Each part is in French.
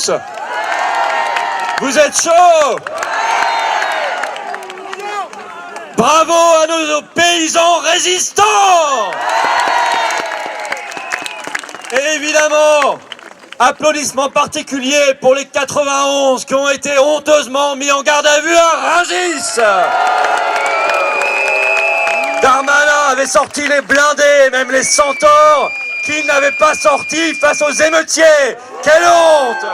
tous? Vous êtes chauds? Bravo à nos paysans résistants! Et évidemment, applaudissements particuliers pour les 91 qui ont été honteusement mis en garde à vue à Rungis. Darmanin avait sorti les blindés, même les centaures, qu'il n'avait pas sorti face aux émeutiers. Quelle honte!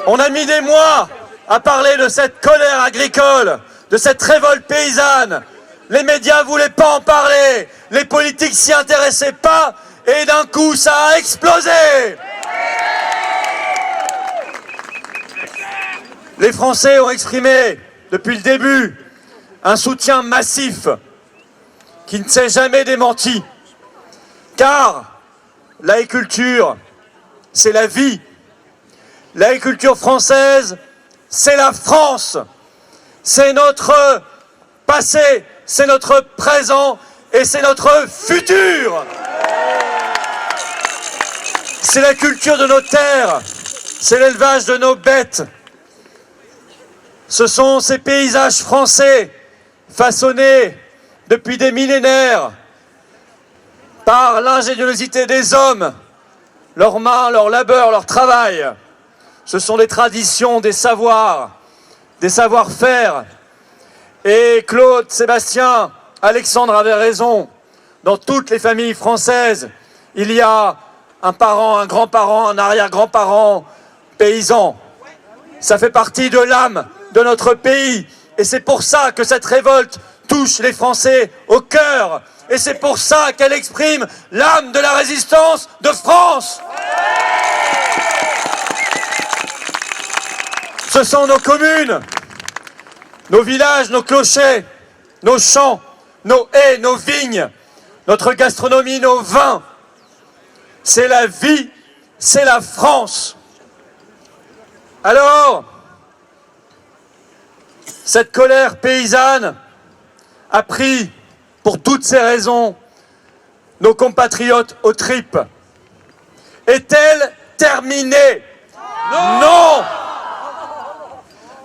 On a mis des mois à parler de cette colère agricole, de cette révolte paysanne. Les médias voulaient pas en parler, les politiques s'y intéressaient pas, et d'un coup ça a explosé. Les Français ont exprimé, depuis le début, un soutien massif qui ne s'est jamais démenti. Car l'agriculture, c'est la vie. L'agriculture française, c'est la France. C'est notre passé, c'est notre présent et c'est notre futur. C'est la culture de nos terres, c'est l'élevage de nos bêtes. Ce sont ces paysages français façonnés depuis des millénaires par l'ingéniosité des hommes, leurs mains, leur labeur, leur travail. Ce sont des traditions, des savoirs, des savoir-faire. Et Claude, Sébastien, Alexandre avait raison. Dans toutes les familles françaises, il y a un parent, un grand-parent, un arrière-grand-parent paysan. Ça fait partie de l'âme de notre pays. Et c'est pour ça que cette révolte touche les Français au cœur. Et c'est pour ça qu'elle exprime l'âme de la résistance de France. Ce sont nos communes, nos villages, nos clochers, nos champs, nos haies, nos vignes, notre gastronomie, nos vins. C'est la vie, c'est la France. Alors, cette colère paysanne a pris, pour toutes ces raisons, nos compatriotes aux tripes. Est-elle terminée? Non!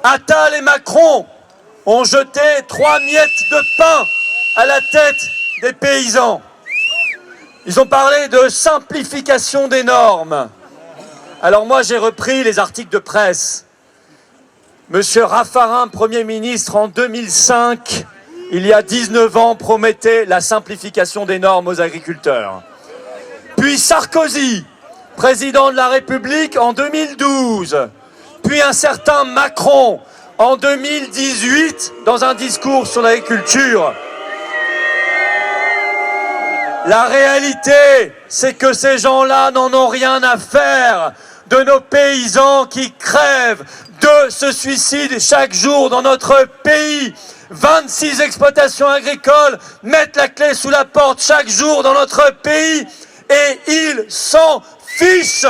Attal et Macron ont jeté 3 miettes de pain à la tête des paysans. Ils ont parlé de simplification des normes. Alors moi, j'ai repris les articles de presse. Monsieur Raffarin, Premier ministre en 2005, il y a 19 ans, promettait la simplification des normes aux agriculteurs. Puis Sarkozy, président de la République en 2012. Puis un certain Macron en 2018 dans un discours sur l'agriculture. La réalité, c'est que ces gens-là n'en ont rien à faire de nos paysans qui crèvent de ce suicide chaque jour dans notre pays. 26 exploitations agricoles mettent la clé sous la porte chaque jour dans notre pays et ils s'en fichent.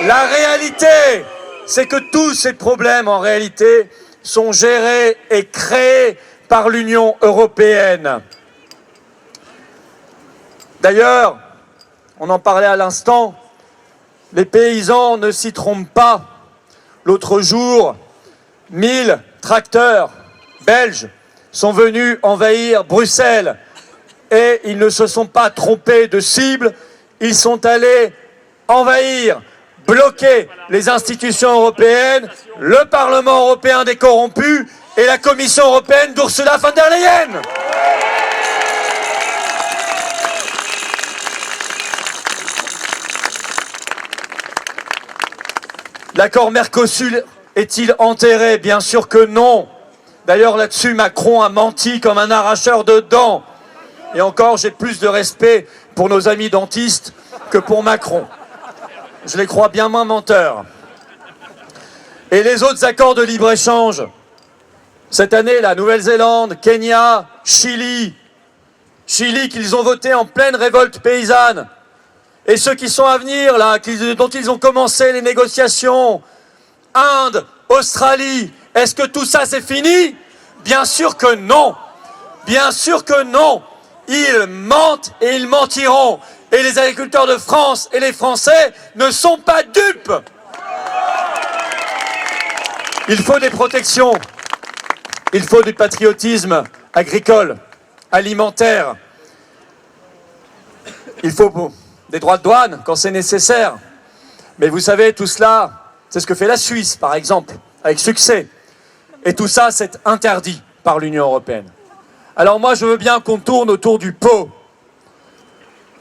La réalité, c'est que tous ces problèmes, en réalité, sont gérés et créés par l'Union européenne. D'ailleurs, on en parlait à l'instant, les paysans ne s'y trompent pas. L'autre jour, 1000 tracteurs belges sont venus envahir Bruxelles et ils ne se sont pas trompés de cible, ils sont allés envahir, bloquer les institutions européennes, le Parlement européen des corrompus et la Commission européenne d'Ursula von der Leyen. L'accord Mercosur est-il enterré? Bien sûr que non. D'ailleurs, là-dessus, Macron a menti comme un arracheur de dents. Et encore, j'ai plus de respect pour nos amis dentistes que pour Macron. Je les crois bien moins menteurs. Et les autres accords de libre-échange? Cette année, la Nouvelle-Zélande, Kenya, Chili qu'ils ont voté en pleine révolte paysanne. Et ceux qui sont à venir, là, dont ils ont commencé les négociations, Inde, Australie, est-ce que tout ça c'est fini? Bien sûr que non. Bien sûr que non. Ils mentent et ils mentiront. Et les agriculteurs de France et les Français ne sont pas dupes. Il faut des protections. Il faut du patriotisme agricole, alimentaire. Il faut des droits de douane quand c'est nécessaire. Mais vous savez, tout cela, c'est ce que fait la Suisse, par exemple, avec succès. Et tout ça, c'est interdit par l'Union européenne. Alors moi, je veux bien qu'on tourne autour du pot,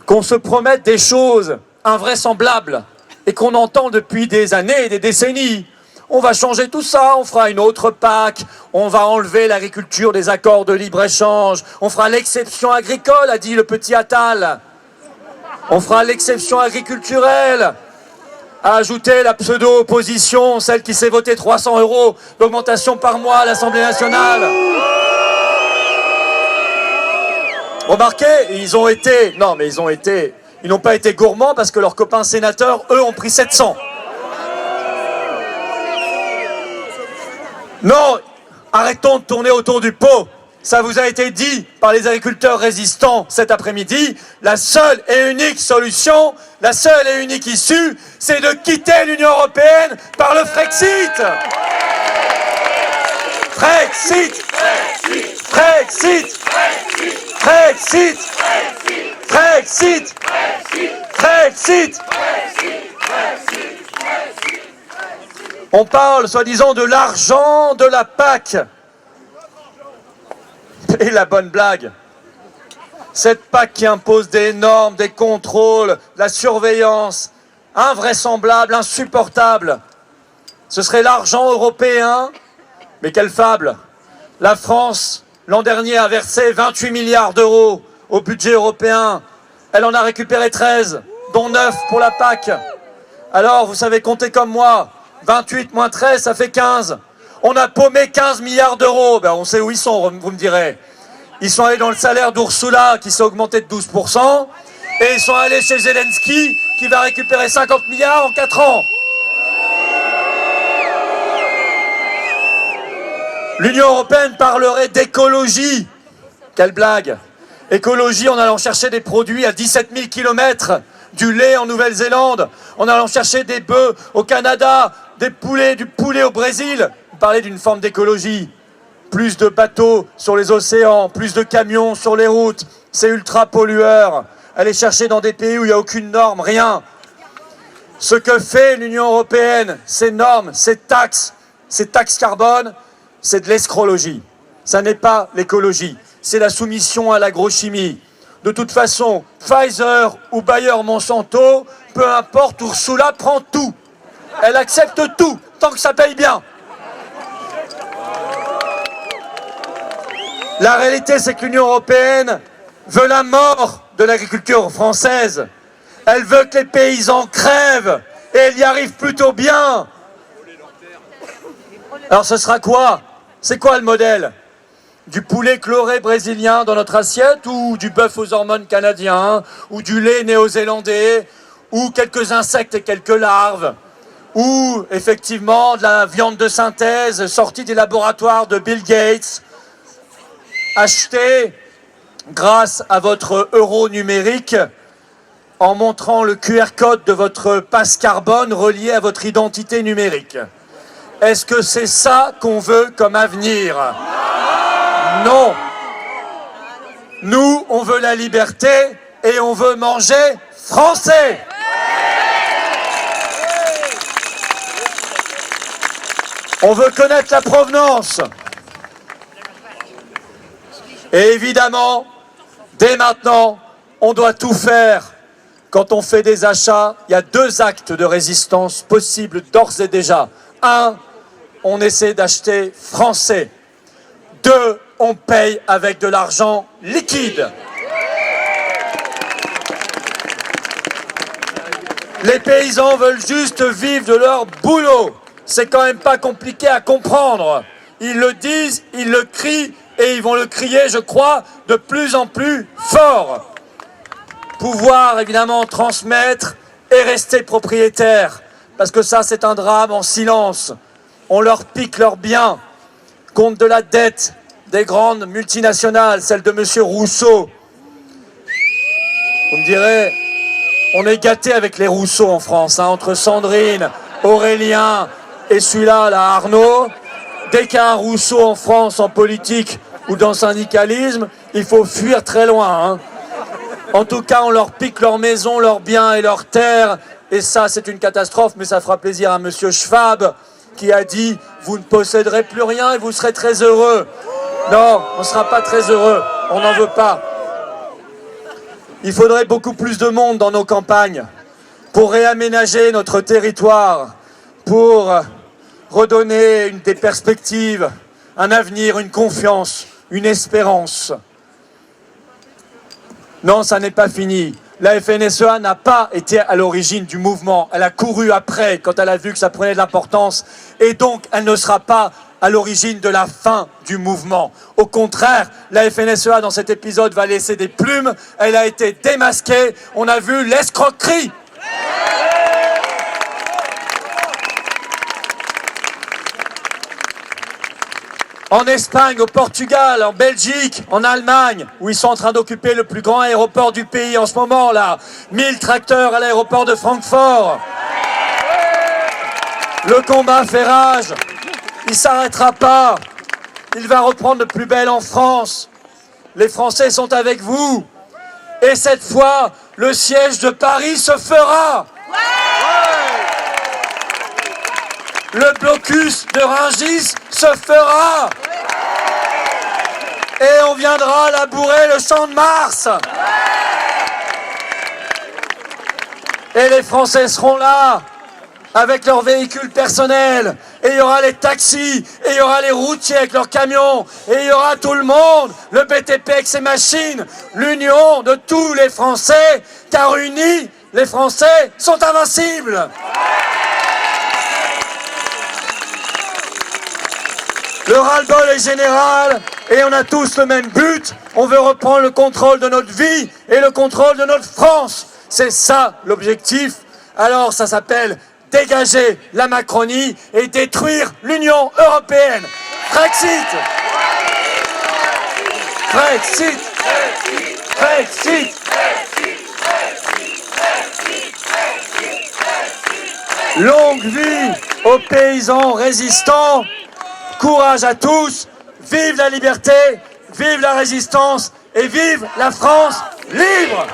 qu'on se promette des choses invraisemblables et qu'on entend depuis des années et des décennies. On va changer tout ça, on fera une autre PAC, on va enlever l'agriculture des accords de libre-échange, on fera l'exception agricole, a dit le petit Attal. On fera l'exception agriculturelle, a ajouté la pseudo-opposition, celle qui s'est votée 300 € d'augmentation par mois à l'Assemblée nationale. Remarquez, ils n'ont pas été gourmands parce que leurs copains sénateurs, eux, ont pris 700. Non, arrêtons de tourner autour du pot. Ça vous a été dit par les agriculteurs résistants cet après-midi. La seule et unique solution, la seule et unique issue, c'est de quitter l'Union européenne par le Frexit. Frexit, Frexit, Frexit, Frexit, Frexit. On parle, soi-disant, de l'argent de la PAC. Et la bonne blague. Cette PAC qui impose des normes, des contrôles, de la surveillance, invraisemblable, insupportable. Ce serait l'argent européen. Mais quelle fable! La France, l'an dernier, a versé 28 milliards d'euros au budget européen. Elle en a récupéré 13, dont 9 pour la PAC. Alors, vous savez compter comme moi. 28 moins 13, ça fait 15. On a paumé 15 milliards d'euros. Ben, on sait où ils sont, vous me direz. Ils sont allés dans le salaire d'Ursula, qui s'est augmenté de 12%. Et ils sont allés chez Zelensky, qui va récupérer 50 milliards en 4 ans. L'Union européenne parlerait d'écologie. Quelle blague! Écologie en allant chercher des produits à 17 000 km, du lait en Nouvelle-Zélande, en allant chercher des bœufs au Canada, du poulet au Brésil. Vous parlez d'une forme d'écologie. Plus de bateaux sur les océans, plus de camions sur les routes, c'est ultra pollueur. Aller chercher dans des pays où il n'y a aucune norme, rien. Ce que fait l'Union européenne, ces normes, ces taxes carbone, c'est de l'escrologie. Ça n'est pas l'écologie, c'est la soumission à l'agrochimie. De toute façon, Pfizer ou Bayer Monsanto, peu importe, Ursula prend tout. Elle accepte tout, tant que ça paye bien. La réalité, c'est que l'Union européenne veut la mort de l'agriculture française. Elle veut que les paysans crèvent, et elle y arrive plutôt bien. Alors ce sera quoi? C'est quoi le modèle? Du poulet chloré brésilien dans notre assiette, ou du bœuf aux hormones canadien, ou du lait néo-zélandais, ou quelques insectes et quelques larves, ou effectivement de la viande de synthèse sortie des laboratoires de Bill Gates, achetée grâce à votre euro numérique en montrant le QR code de votre passe carbone relié à votre identité numérique. Est-ce que c'est ça qu'on veut comme avenir? Non. Nous, on veut la liberté et on veut manger français. On veut connaître la provenance. Et évidemment, dès maintenant, on doit tout faire. Quand on fait des achats, il y a 2 actes de résistance possibles d'ores et déjà. 1, on essaie d'acheter français. 2, on paye avec de l'argent liquide. Les paysans veulent juste vivre de leur boulot. C'est quand même pas compliqué à comprendre. Ils le disent, ils le crient et ils vont le crier, je crois, de plus en plus fort. Pouvoir évidemment transmettre et rester propriétaire. Parce que ça, c'est un drame en silence. On leur pique leurs biens, compte de la dette des grandes multinationales, celle de M. Rousseau. Vous me direz, On est gâtés avec les Rousseau en France, hein, entre Sandrine, Aurélien et celui-là, là, Arnaud. Dès qu'il y a un Rousseau en France, en politique ou dans le syndicalisme, il faut fuir très loin. Hein. En tout cas, on leur pique leurs maisons, leurs biens et leurs terres. Et ça, c'est une catastrophe, mais ça fera plaisir à monsieur Schwab, qui a dit « Vous ne posséderez plus rien et vous serez très heureux ». Non, on ne sera pas très heureux, on n'en veut pas. Il faudrait beaucoup plus de monde dans nos campagnes pour réaménager notre territoire, pour redonner des perspectives, un avenir, une confiance, une espérance. Non, ça n'est pas fini. La FNSEA n'a pas été à l'origine du mouvement. Elle a couru après quand elle a vu que ça prenait de l'importance. Et donc, elle ne sera pas à l'origine de la fin du mouvement. Au contraire, la FNSEA, dans cet épisode, va laisser des plumes. Elle a été démasquée. On a vu l'escroquerie. En Espagne, au Portugal, en Belgique, en Allemagne, où ils sont en train d'occuper le plus grand aéroport du pays en ce moment, là. 1000 tracteurs à l'aéroport de Francfort. Le combat fait rage. Il ne s'arrêtera pas. Il va reprendre de plus belle en France. Les Français sont avec vous. Et cette fois, le siège de Paris se fera. Le blocus de Rungis se fera. Et on viendra labourer le champ de Mars. Et les Français seront là, avec leurs véhicules personnels. Et il y aura les taxis, et il y aura les routiers avec leurs camions, et il y aura tout le monde, le BTP avec ses machines, l'union de tous les Français, car unis, les Français sont invincibles. Le ras-le-bol est général et on a tous le même but. On veut reprendre le contrôle de notre vie et le contrôle de notre France. C'est ça l'objectif. Alors ça s'appelle dégager la Macronie et détruire l'Union européenne. Brexit. Brexit. Brexit. Longue vie aux paysans résistants. Courage à tous, vive la liberté, vive la résistance et vive la France libre!